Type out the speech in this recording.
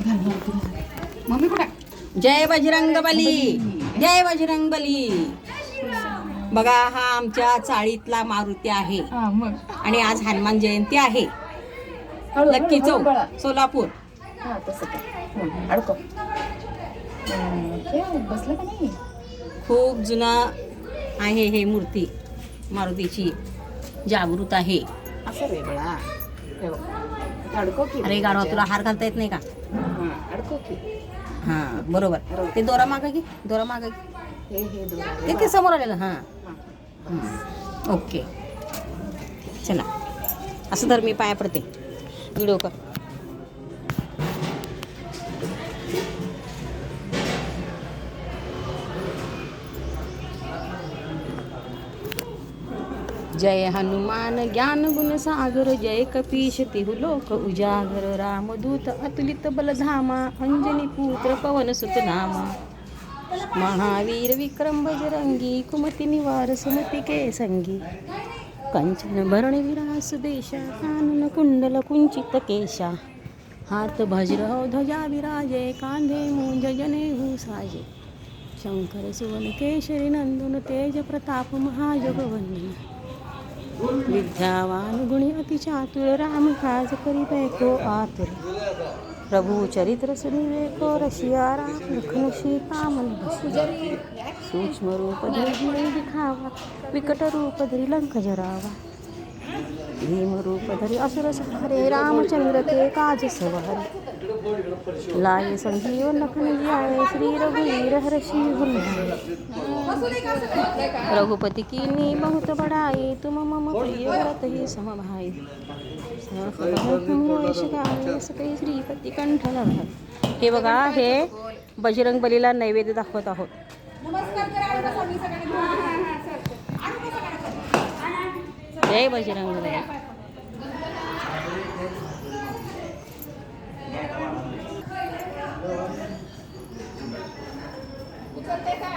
Mummy कुठे? जय बजरंगबली, जय बजरंगबली. बघा हा आमच्या चाळीतला मारुती आहे आणि आज हनुमान जयंती आहे. लक्की चौक, सोलापूर. बसलं का नाही? खूप जुना आहे हे मूर्ती मारुतीची, जागृत आहे. असं रे बळा, अडको की. अरे गाडवा, तुला हार घालता येत नाही का? अडको की. हा बरोबर. ते दोरा मागा की, दोरा मागा की. हे दोरा ते की समोर आलेलं. हां ओके, चला असं तर मी पाया पडते. व्हिडिओ कर. जय हनुमान ज्ञान गुण सागर, जय कपीश तिहु लोक उजागर, रामदूत अतुलित बलधामा, अंजनी पुत्र पवन सुत नामा, महावीर विक्रम बजरंगी, कुमति निवार सुमति के संगी, कंचन भरण विरास बेशा, कानन कुंडल कुंचित केशा, हाथ वज्र ध्वजा विराजे, कांधे मूंज जनेऊ साजे, शंकर सुवन केशरी नंदन, तेज प्रताप महाजगवंदन, विद्यावान गुणी अति चातुर, राम काज करिबे को आतुर, प्रभु चरित्र सुनिबे रसिया, राम लखन सीता मन बसिया, सूक्ष्म रूप धरि दिखावा, विकट रूप धरि लंक जरावा, भीम रूप धरि असुर संहारे, रामचंद्र के काज सवारे, लाए संजीवन लखन जियाए, श्री रघुवीर हर्षि उर लाए, रघुपति कीन्ही बहुत बड़ाई, तुम मम प्रिय भरत ही सम भाई, सकै श्रीपती कंठ लढाई. हे बघा, हे बजरंग बलीला नैवेद्य दाखवत आहोत. जय बजरंग बली. उचलते का?